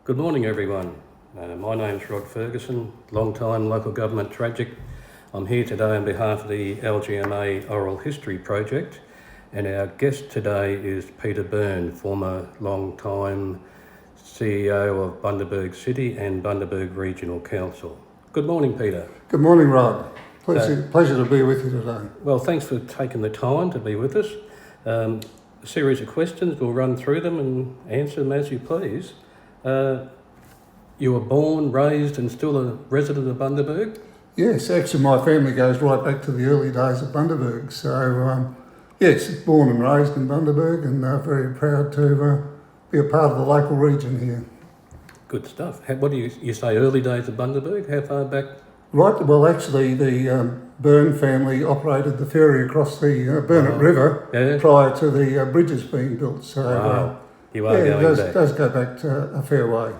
Good morning, everyone. My name's Rod Ferguson, long-time local government tragic. I'm here today on behalf of the LGMA Oral History Project, and our guest today is Peter Byrne, former long-time CEO of Bundaberg City and Bundaberg Regional Council. Good morning, Peter. Good morning, Rod. Pleasure to be with you today. Well, thanks for taking the time to be with us. A series of questions, we'll run through them and answer them as you please. You were born, raised and still a resident of Bundaberg? Yes, actually my family goes right back to the early days of Bundaberg. So, yes, born and raised in Bundaberg and very proud to be a part of the local region here. Good stuff. What do you say, early days of Bundaberg? How far back? Right, well actually the Byrne family operated the ferry across the Byrne River prior to the bridges being built. So, wow. You are going back. It does go back to a fair way.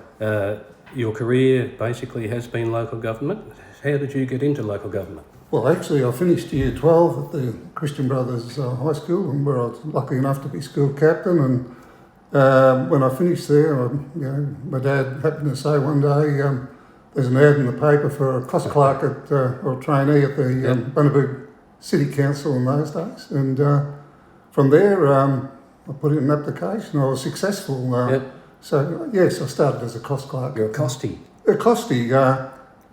Your career basically has been local government. How did you get into local government? Well, actually, I finished year 12 at the Christian Brothers High School, and where I was lucky enough to be school captain. And when I finished there, my dad happened to say one day, there's an ad in the paper for a cross clerk or a trainee at the Bundaberg City Council in those days. And from there, I put in an application. I was successful. So, yes, I started as a cross clerk. You're a costie? A costie,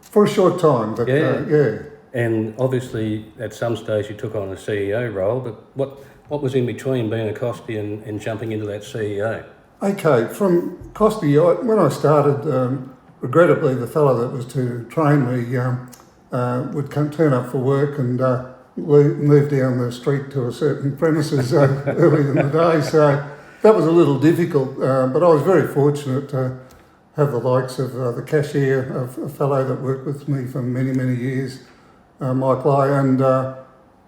for a short time, but yeah. And obviously, at some stage, you took on a CEO role, but what was in between being a costie and jumping into that CEO? Okay, from costie, when I started, regrettably, the fellow that was to train me would turn up for work and move down the street to a certain premises early in the day, so that was a little difficult, but I was very fortunate to have the likes of the cashier, a fellow that worked with me for many, many years, Mike Lai, and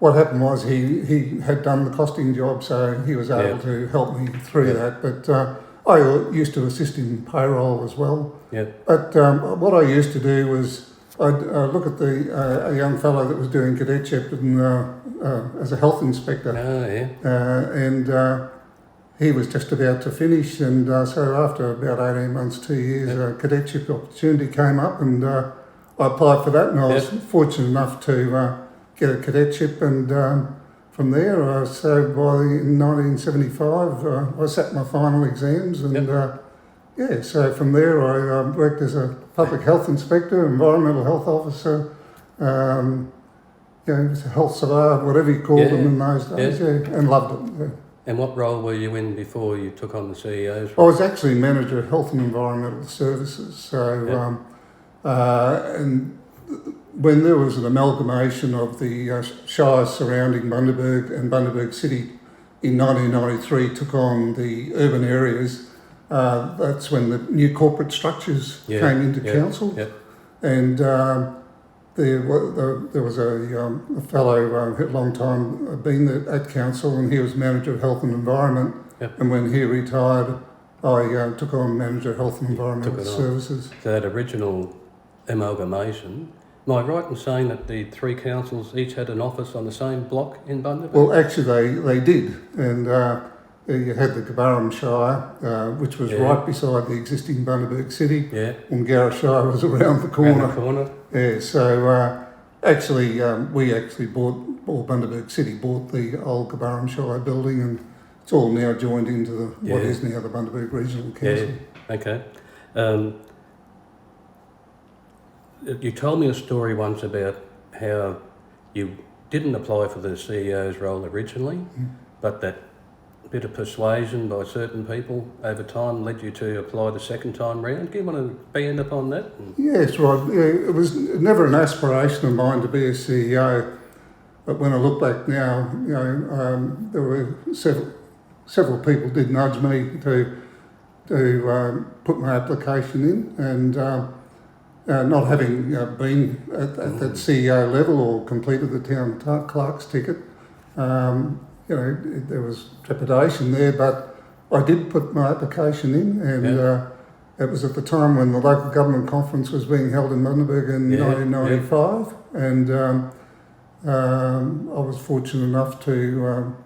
what happened was he had done the costing job, so he was able to help me through that, but I used to assist in payroll as well. But what I used to do was I'd look at a young fellow that was doing cadetship as a health inspector. And he was just about to finish, and so after about 18 months, 2 years, a cadetship opportunity came up, and I applied for that, and I was fortunate enough to get a cadetship, and from there, so in 1975, I sat my final exams, and so from there I worked as a public health inspector, environmental health officer, health surveyor, whatever you called them in those days, and loved it. And what role were you in before you took on the CEO's role? I was actually manager of health and environmental services. So, and when there was an amalgamation of the shires surrounding Bundaberg and Bundaberg City in 1993 took on the urban areas, that's when the new corporate structures came into council. And there was a fellow who had a long time been at council, and he was manager of health and environment. And when he retired, I took on manager of health and environmental services. So that original amalgamation, am I right in saying that the three councils each had an office on the same block in Bundaberg? Well, actually they did, and you had the Gabarrum Shire, which was right beside the existing Bundaberg City. Ungara Shire was around the corner. Yeah, so we actually bought Bundaberg City bought the old Gabarrum Shire building, and it's all now joined into what is now the Bundaberg Regional Council. Okay. You told me a story once about how you didn't apply for the CEO's role originally, but that bit of persuasion by certain people over time led you to apply the second time round. Do you want to expand upon that? Yes, Rod. It was never an aspiration of mine to be a CEO, but when I look back now, there were several people did nudge me to put my application in, and not having been at that CEO level or completed the town clerk's ticket, there was trepidation there, but I did put my application in, and it was at the time when the local government conference was being held in Bundaberg in 1995, and I was fortunate enough to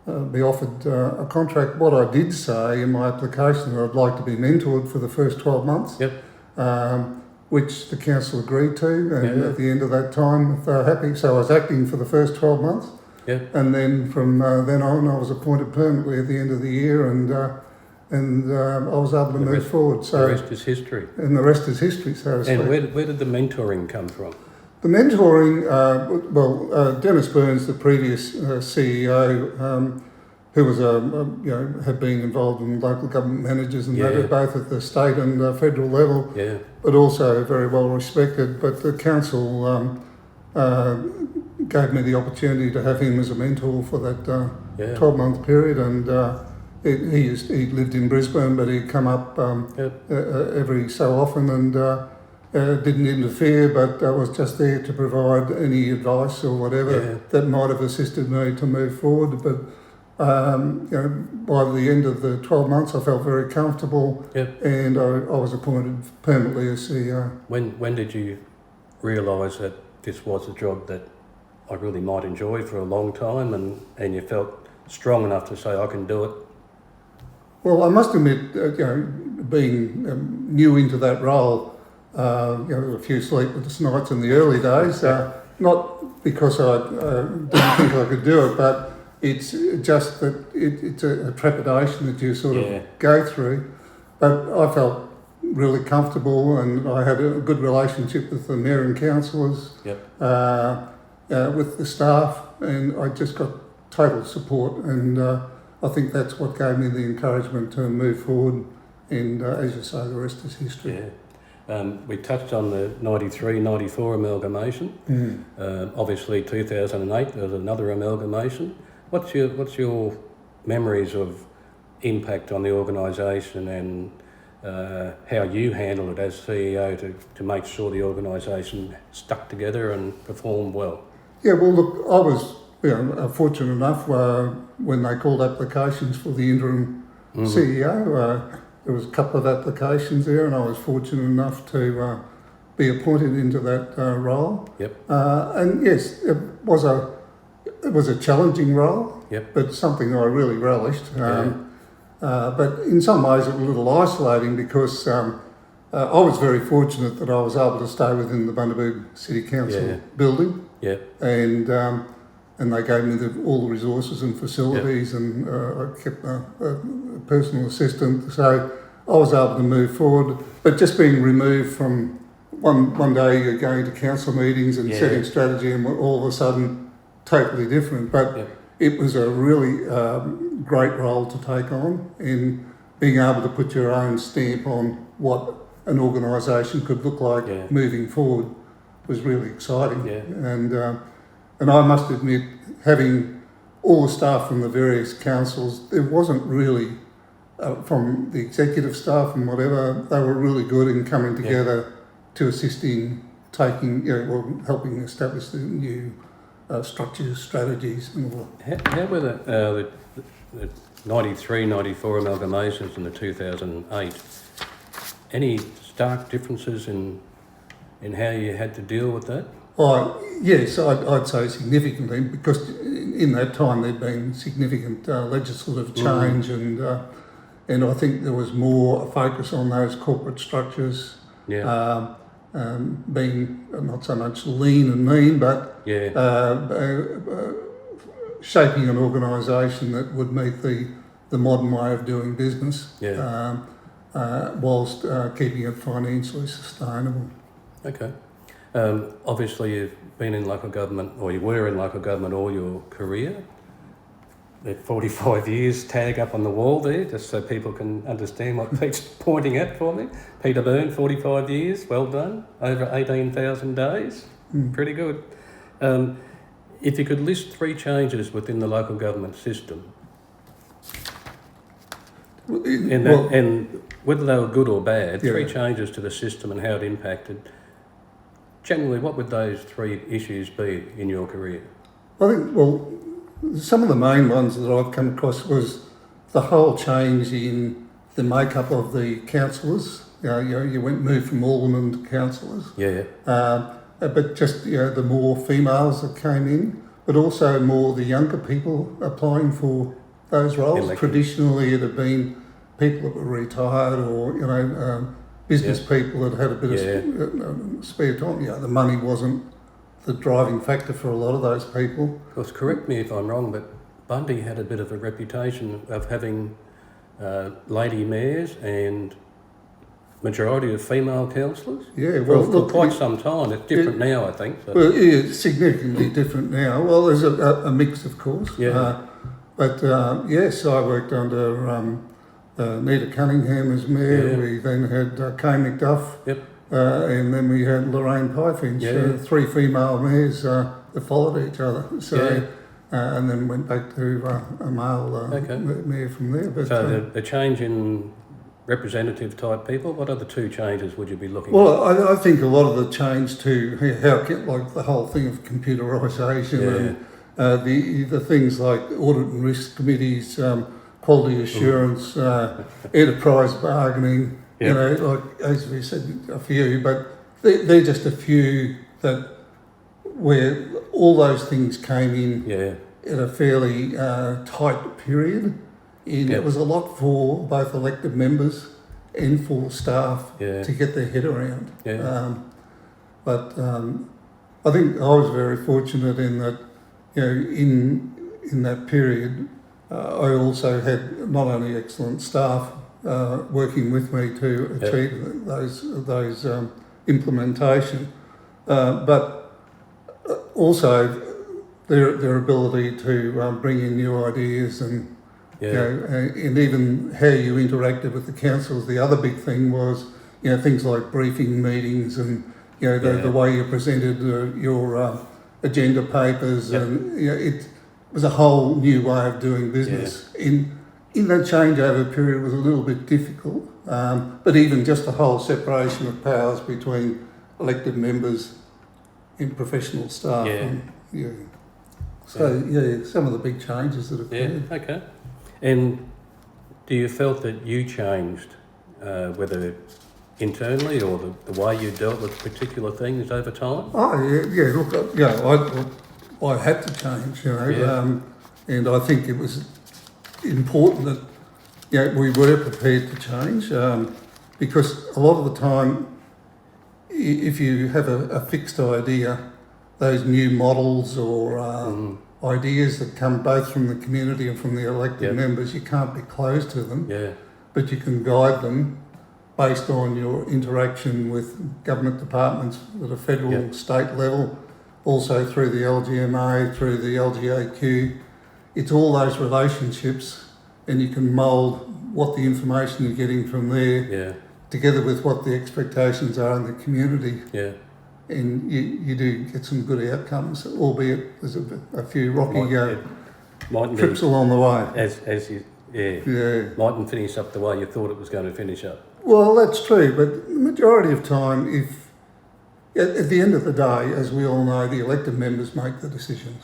be offered a contract. What I did say in my application, I'd like to be mentored for the first 12 months, Yep. which the council agreed to, and Yeah. at the end of that time, if they were happy. So I was acting for the first 12 months, Yep. and then from then on, I was appointed permanently at the end of the year, and I was able to The move rest- forward. The So, rest is history. and the rest is history, so to speak. And where did the mentoring come from? The mentoring, Dennis Byrne's the previous CEO, who was had been involved in local government managers and Yeah. that, both at the state and federal level, Yeah. but also very well respected. But the council gave me the opportunity to have him as a mentor for that Yeah. 12-month period, and he lived in Brisbane, but he'd come up Yep. every so often and didn't interfere, but was just there to provide any advice or whatever Yeah. that might have assisted me to move forward. But by the end of the 12 months, I felt very comfortable, Yep. and I was appointed permanently as CEO. When did you realise that this was a job that I really might enjoy for a long time, and you felt strong enough to say I can do it? Well, I must admit, being new into that role, a few sleepless nights in the early days, not because I didn't think I could do it, but it's just that it's a trepidation that you sort of Yeah. go through. But I felt really comfortable, and I had a good relationship with the mayor and councillors, Yep. with the staff, and I just got total support, and I think that's what gave me the encouragement to move forward, and as you say, the rest is history. Yeah. We touched on the 93-94 amalgamation. Obviously 2008 there was another amalgamation. What's your memories of impact on the organisation, and how you handled it as CEO to make sure the organisation stuck together and performed well? Yeah, well, look, I was fortunate enough when they called applications for the interim CEO. There was a couple of applications there, and I was fortunate enough to be appointed into that role. Yep. And yes, it was a challenging role, Yep. but something I really relished. But in some ways, it was a little isolating because I was very fortunate that I was able to stay within the Bundaberg City Council Yeah. building, Yep. and they gave me all the resources and facilities, and I kept a personal assistant, so I was able to move forward. But just being removed from one day you're going to council meetings and Yeah. setting strategy, and all of a sudden totally different. But Yep. it was a really great role to take on, in being able to put your own stamp on what an organisation could look like Yeah. moving forward was really exciting. Yeah. And I must admit, having all the staff from the various councils, there wasn't really, from the executive staff and whatever, they were really good in coming together to assist in helping establish the new structures, strategies and all that. How were the 93-94 amalgamations and the 2008? Any stark differences in how you had to deal with that? Oh, yes, I'd say significantly, because in that time there'd been significant legislative change, and I think there was more focus on those corporate structures, Yeah. being not so much lean and mean, but Yeah. shaping an organisation that would meet the modern way of doing business, Yeah. whilst keeping it financially sustainable. Okay. Obviously, you've been in local government, or you were in local government all your career. That 45 years tag up on the wall there, just so people can understand what Pete's pointing at for me. Peter Byrne, 45 years, well done. Over 18,000 days, pretty good. If you could list 3 changes within the local government system, and whether they were good or bad, 3 changes to the system and how it impacted. Generally, what would those 3 issues be in your career? I think, well, some of the main ones that I've come across was the whole change in the makeup of the councillors. You moved from aldermen to councillors. Yeah. But just the more females that came in, but also more the younger people applying for those roles. Elected. Traditionally, it had been people that were retired or, business people that had a bit of spare time. The money wasn't the driving factor for a lot of those people. Of course, correct me if I'm wrong, but Bundy had a bit of a reputation of having lady mayors and majority of female councillors. Yeah, well, for quite some time. It's different now, I think. But. Well, it's significantly different now. Well, there's a mix, of course. Yeah. Yes, I worked under Nita Cunningham as mayor. Yeah. We then had Kay McDuff. Yep. And then we had Lorraine Pyfinch. Yeah. 3 female mayors that followed each other. So, and then went back to a male mayor from there. But, so the change in representative type people, what other 2 changes would you be looking at? Well, I think a lot of the change to like the whole thing of computerisation and the things like audit and risk committees, quality assurance, enterprise bargaining, like as we said, a few, but they're just a few that where all those things came in at a fairly tight period. It was a lot for both elected members and for staff to get their head around. I think I was very fortunate in that, in that period, I also had not only excellent staff working with me to achieve those implementation, but also their ability to bring in new ideas and and even how you interacted with the councils. The other big thing was things like briefing meetings and the way you presented your agenda papers and it was a whole new way of doing business. In that changeover period, it was a little bit difficult, but even just the whole separation of powers between elected members and professional staff. Some of the big changes that occurred. Yeah, okay. And do you felt that you changed, whether internally or the way you dealt with particular things over time? I had to change, and I think it was important that we were prepared to change, because a lot of the time, if you have a fixed idea, those new models or ideas that come both from the community and from the elected members, you can't be closed to them, but you can guide them based on your interaction with government departments at a federal, state level, also through the LGMA, through the LGAQ. It's all those relationships, and you can mould what the information you're getting from there, together with what the expectations are in the community. And you do get some good outcomes, albeit there's a few rocky trips along the way. As you mightn't finish up the way you thought it was going to finish up. Well, that's true, but the majority of time, if at the end of the day, as we all know, the elected members make the decisions.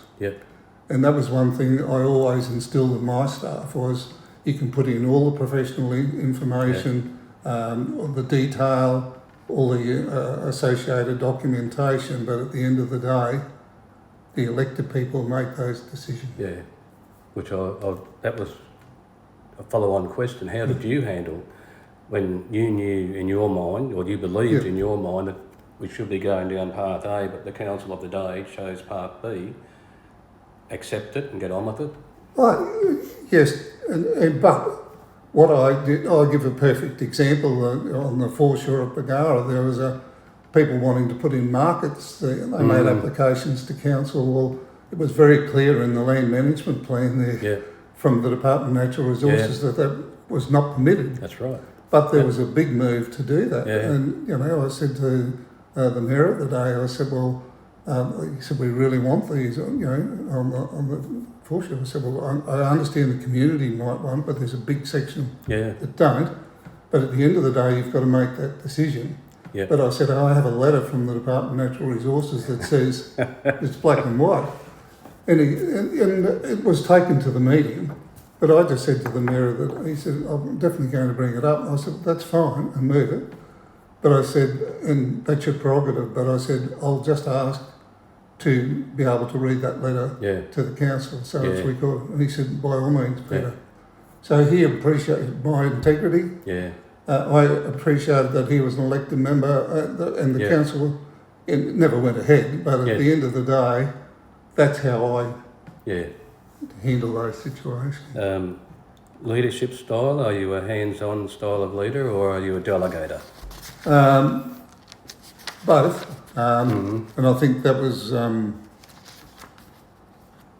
And that was one thing I always instilled in my staff was you can put in all the professional information, the detail, all the associated documentation, but at the end of the day, the elected people make those decisions. Which that was a follow-on question. How did you handle when you knew in your mind, or you believed in your mind that we should be going down path A, but the council of the day chose path B? Accept it and get on with it? Yes, but what I did, I'll give a perfect example. On the foreshore at Bargara, there was people wanting to put in markets. They made applications to council. Well, it was very clear in the land management plan there from the Department of Natural Resources that was not permitted. That's right. But there was a big move to do that. And, I said to the mayor of the day, I said, well, he said, we really want these, on the foreshore. I said, well, I understand the community might want, but there's a big section that don't. But at the end of the day, you've got to make that decision. But I said, I have a letter from the Department of Natural Resources that says it's black and white. And it was taken to the meeting. But I just said to the mayor that, he said, I'm definitely going to bring it up. And I said, that's fine, and move it. But I said, and that's your prerogative, but I said, I'll just ask to be able to read that letter to the council so it's recorded. And he said, by all means, Peter. So he appreciated my integrity. Yeah. I appreciated that he was an elected member and the Yeah. council. It never went ahead, but at Yes. the end of the day, that's how I Yeah. handle those situations. Leadership style, are you a hands-on style of leader or are you a delegator? Both. And I think that was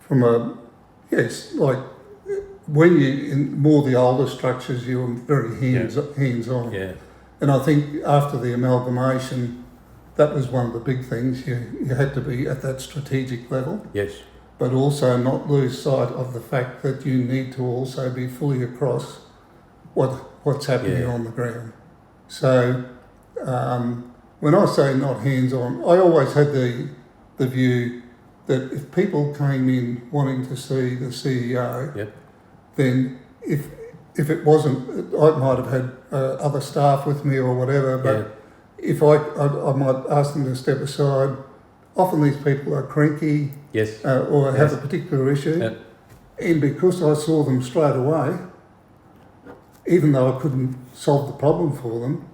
from a, yes, like when you, in more the older structures, you were very hands-on. Yeah. And I think after the amalgamation, that was one of the big things. You had to be at that strategic level, Yes. but also not lose sight of the fact that you need to also be fully across what's happening on the ground. So when I say not hands-on, I always had the view that if people came in wanting to see the CEO, Yep. then if it wasn't, I might have had other staff with me or whatever, but if I might ask them to step aside. Often these people are cranky Yes. or have a particular issue, Yep. and because I saw them straight away, even though I couldn't solve the problem for them,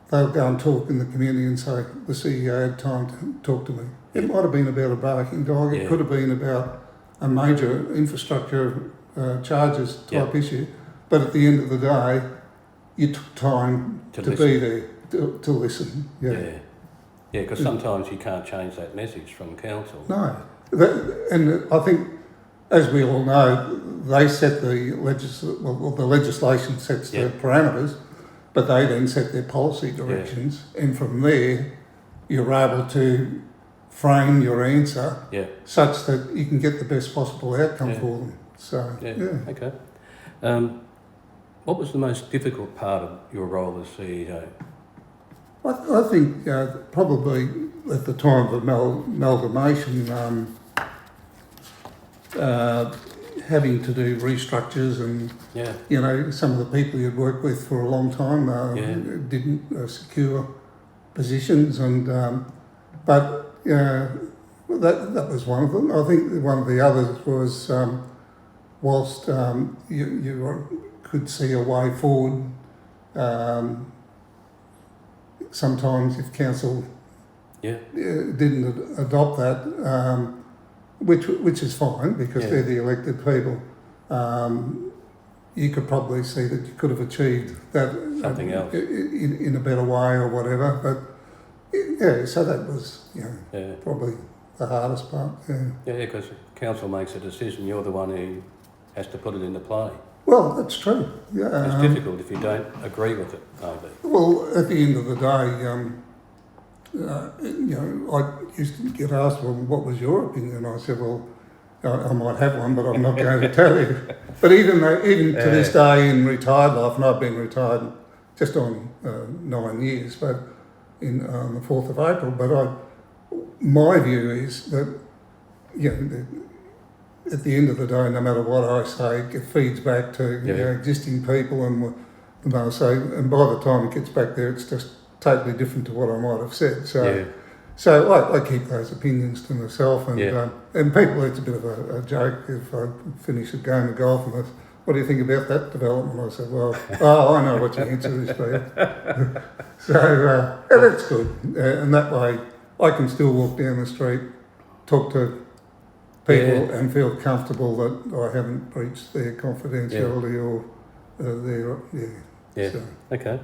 they'll go and talk in the community and say, the CEO had time to talk to me. It might have been about a barking dog, it could have been about a major infrastructure charges type issue, but at the end of the day, you took time to be there, to listen. Yeah, because sometimes you can't change that message from council. No. And I think, as we all know, they set the legislation sets the parameters, but they then set their policy directions, and from there, you're able to frame your answer such that you can get the best possible outcome for them. So, Okay. What was the most difficult part of your role as CEO? I think probably at the time of amalgamation, having to do restructures and, you know, some of the people you'd worked with for a long time didn't secure positions, and but that was one of them. I think one of the others was whilst you could see a way forward, sometimes if council didn't adopt that, which is fine because they're the elected people, you could probably see that you could have achieved that Something else. in a better way or whatever. But so that was probably the hardest part. Yeah, because council makes a decision, you're the one who has to put it into play. Well, that's true. Yeah, it's difficult if you don't agree with it, maybe. Well, at the end of the day, you know, I used to get asked, well, what was your opinion? I said, well, I might have one, but I'm not going to tell you. But even to this day in retired life, and I've been retired just on 9 years, but on the 4th of April, but my view is that, you know, at the end of the day, no matter what I say, it feeds back to existing people, and they'll say, and by the time it gets back there, it's just totally different to what I might have said. So I keep those opinions to myself, and people, it's a bit of a joke if I finish a game of golf and I say, what do you think about that development? I said, well, I know what your answer is, Peter. So that's good, and that way I can still walk down the street, talk to people and feel comfortable that I haven't breached their confidentiality or their... So. Okay.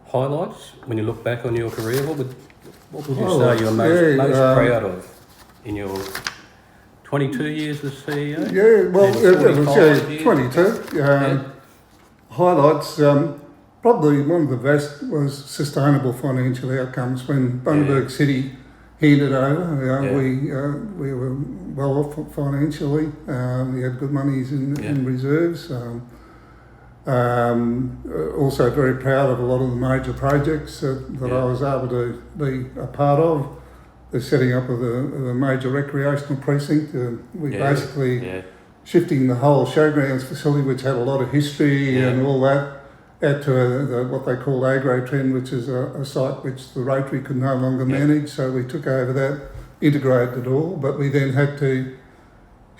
Highlights, when you look back on your career, what would you say you're most proud of in your 22 years as CEO? Yeah, well, it was 22. Highlights, probably one of the best was sustainable financial outcomes when Bundaberg City handed over. We were well off financially. We had good monies in reserves. Also very proud of a lot of the major projects that I was able to be a part of. The setting up of the major recreational precinct. We basically shifting the whole showgrounds facility, which had a lot of history and all that, out to what they call Agro-Trend, which is a site which the Rotary could no longer manage. So we took over that, integrated it all, but we then had to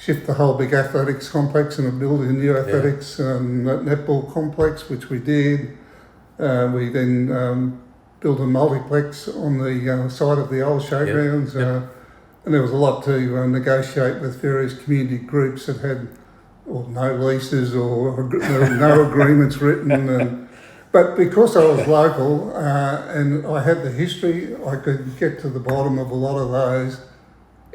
shift the whole big athletics complex and build a new athletics netball complex, which we did. We then built a multiplex on the side of the old showgrounds, and there was a lot to negotiate with various community groups that had no leases or no agreements written. But because I was local and I had the history, I could get to the bottom of a lot of those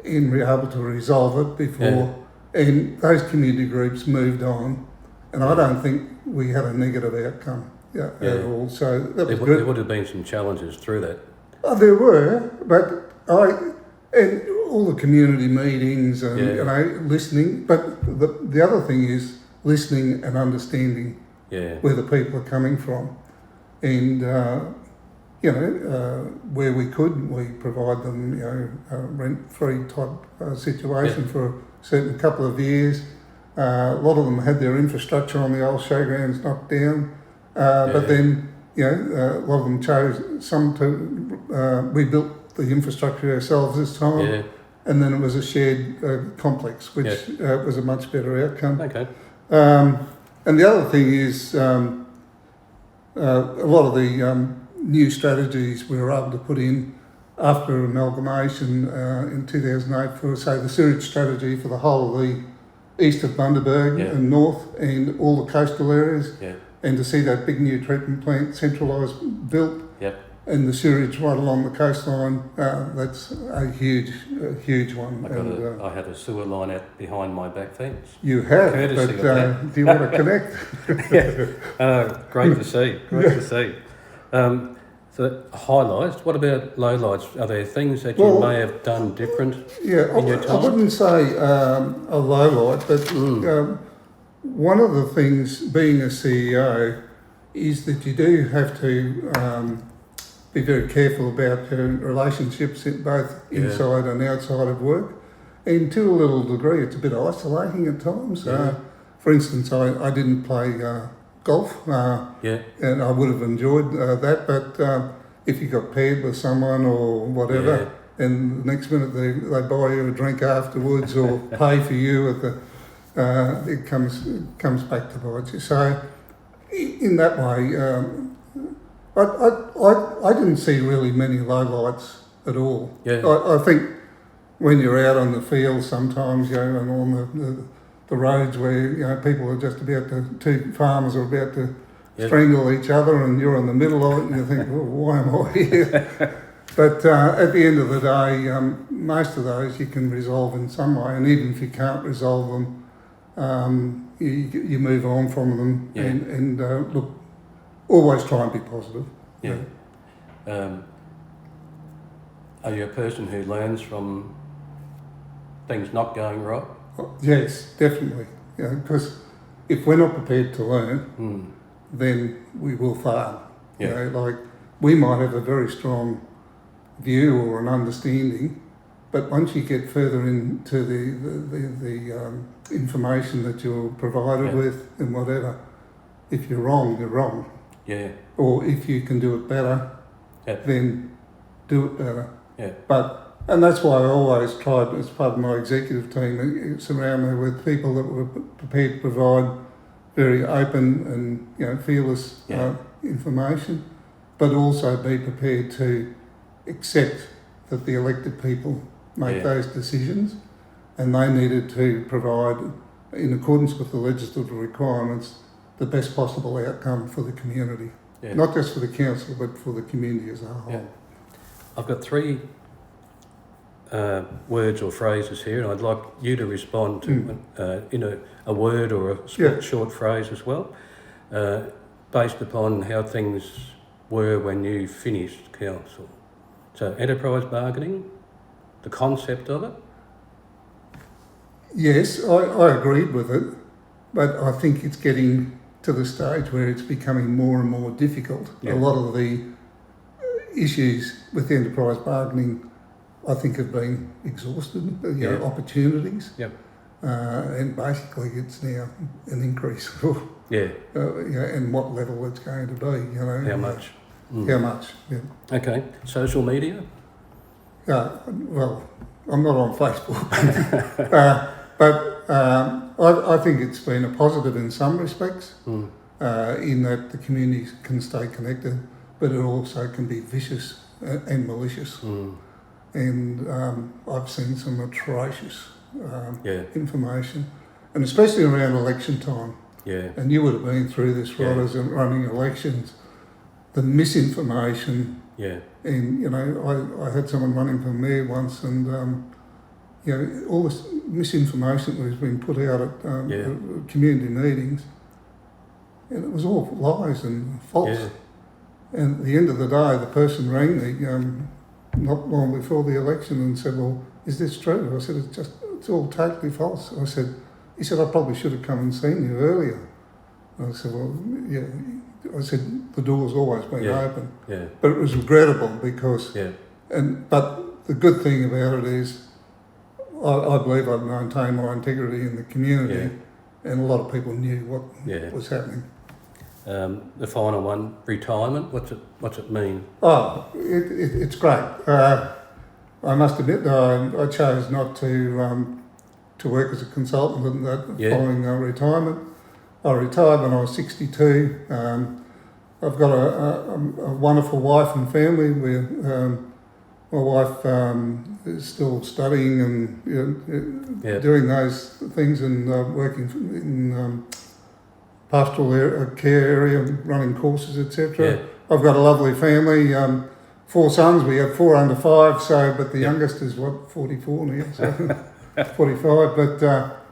and be able to resolve it before. And those community groups moved on, and I don't think we had a negative outcome at all. So that was good. There would have been some challenges through that. Oh, there were, but and all the community meetings and listening. But the other thing is listening and understanding where the people are coming from, and where we could, we provide them a rent-free type situation for a certain couple of years. A lot of them had their infrastructure on the old showgrounds knocked down, but then a lot of them chose some to. We built the infrastructure ourselves this time, and then it was a shared complex, which was a much better outcome. Okay. And the other thing is a lot of the new strategies we were able to put in after amalgamation in 2008 for, say, the sewage strategy for the whole of the east of Bundaberg and north and all the coastal areas, and to see that big new treatment plant centralised built and the sewerage right along the coastline, that's a huge one. I had a sewer line out behind my back fence. You have, Courtesy but do you want to connect? Great to see, great to see. So highlights, what about lowlights? Are there things that you may have done different in your time? I wouldn't say a low light, but one of the things being a CEO is that you do have to be very careful about your relationships both inside and outside of work. And to a little degree, it's a bit isolating at times. For instance, I didn't play golf, and I would have enjoyed that, but if you got paired with someone or whatever, and the next minute they buy you a drink afterwards or pay for you at the, it comes back to bite you. So in that way, I didn't see really many lowlights at all. I think when you're out on the field sometimes, and on the roads where people are just about to, two farmers are about to strangle each other, and you're in the middle of it, and you think, well, why am I here? But at the end of the day, most of those you can resolve in some way, and even if you can't resolve them, you move on from them, and look, always try and be positive. Are you a person who learns from things not going right? Yes, definitely. Because if we're not prepared to learn, then we will fail. Like we might have a very strong view or an understanding, but once you get further into the information that you're provided with and whatever, if you're wrong, you're wrong. Or if you can do it better, then do it better. And that's why I always tried, as part of my executive team, surround me with people that were prepared to provide very open and fearless information, but also be prepared to accept that the elected people make those decisions, and they needed to provide, in accordance with the legislative requirements, the best possible outcome for the community. Not just for the council, but for the community as a whole. I've got three words or phrases here, and I'd like you to respond to in a word or a short phrase as well, based upon how things were when you finished council. So enterprise bargaining, the concept of it. Yes, I agreed with it, but I think it's getting to the stage where it's becoming more and more difficult. A lot of the issues with enterprise bargaining, I think, have been exhausted, opportunities. And basically it's now an increase for and what level it's going to be, How much? How much, Okay. Social media? Well, I'm not on Facebook. But I think it's been a positive in some respects, in that the communities can stay connected, but it also can be vicious and malicious. And I've seen some atrocious information, and especially around election time. Yeah. And you would have been through this, right, as in running elections. The misinformation. Yeah. And, you know, I had someone running for mayor once, and, you know, all this misinformation that was being put out at community meetings, and it was all lies and false. Yeah. And at the end of the day, the person rang me not long before the election and said, well, is this true? I said, it's all totally false. He said, I probably should have come and seen you earlier. I said, well, yeah. I said, the door's always been open. Yeah. But it was regrettable because, but the good thing about it is I believe I've maintained my integrity in the community, and a lot of people knew what was happening. The final one, retirement, what's it mean? Oh, it's great. I must admit, I chose not to work as a consultant following retirement. I retired when I was 62. I've got a wonderful wife and family. My wife is still studying and doing those things and working in pastoral care area, running courses, etc. Yeah. I've got a lovely family. 4 sons. We have 4 under 5. But the youngest is 44 now. So 45. But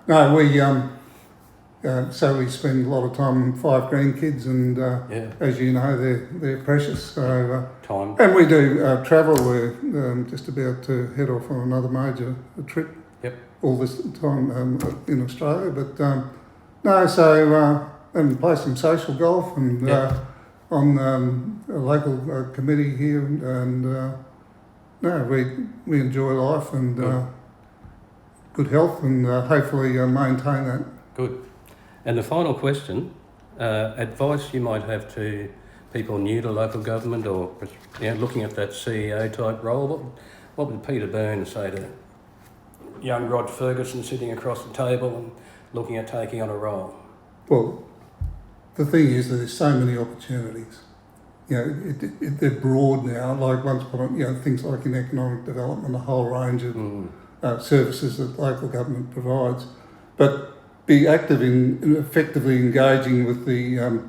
no, we. So we spend a lot of time with 5 grandkids, and as you know, they're precious. So time. And we do travel. We're just about to head off on another major trip. Yep. All this time in Australia, but no. So and play some social golf and on a local committee here, and no, we enjoy life and good health, and hopefully maintain that. Good. And the final question, advice you might have to people new to local government or looking at that CEO type role, what would Peter Byrne say to young Rod Ferguson sitting across the table and looking at taking on a role? Well, the thing is that there's so many opportunities. You know, they're broad now, like once upon, things like in economic development, a whole range of services that local government provides. But be active in effectively engaging with the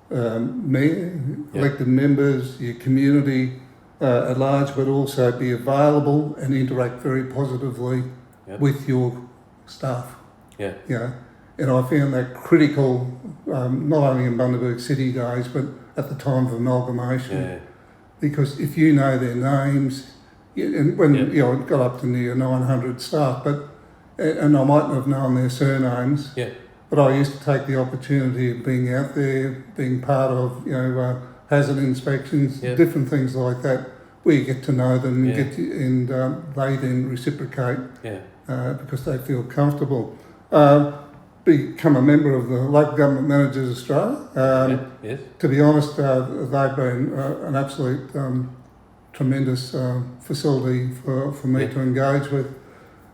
mayor, elected members, your community at large, but also be available and interact very positively with your staff. Yeah. And I found that critical, not only in Bundaberg City days, but at the time of amalgamation. Yeah. Because if you know their names, and when it got up to near 900 staff, and I mightn't have known their surnames, but I used to take the opportunity of being out there, being part of hazard inspections, different things like that, where you get to know them and they then reciprocate because they feel comfortable. Become a member of the Local Government Managers Australia. To be honest, they've been an absolute tremendous facility for me to engage with.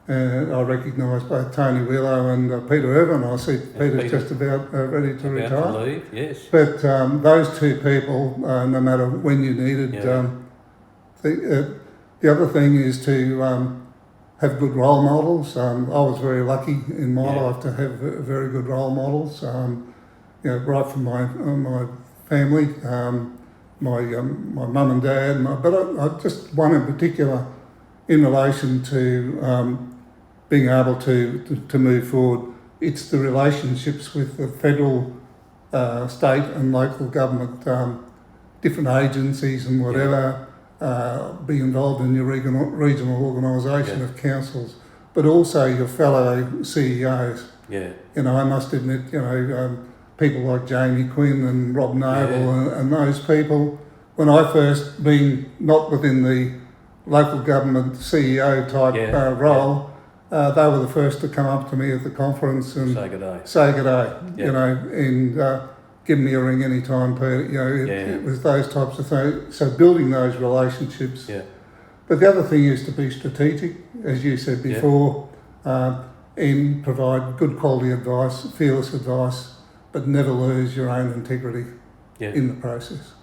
I recognise both Tony Wheeler and Peter Irvin. I see Peter's just about ready to retire. About to leave, yes. But those two people, no matter when you needed, the other thing is to have good role models. I was very lucky in my life to have very good role models. Right from my family, my mum and dad, but I just one in particular in relation to being able to move forward. It's the relationships with the federal, state and local government, different agencies and whatever, be involved in your regional organisation of councils, but also your fellow CEOs. I must admit, people like Jamie Quinn and Rob Noble and those people, when I first been not within the local government CEO type role, they were the first to come up to me at the conference and say good day, and give me a ring anytime, Peter. It was those types of things. So building those relationships. But the other thing is to be strategic, as you said before, and provide good quality advice, fearless advice, but never lose your own integrity Yeah, in the process.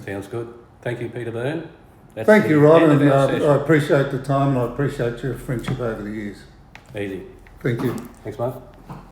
sounds good. Thank you, Peter Byrne. That's Thank the you, Rod, end of and our I session. appreciate the time and I appreciate your friendship over the years. Easy. Thank you. Thanks, mate.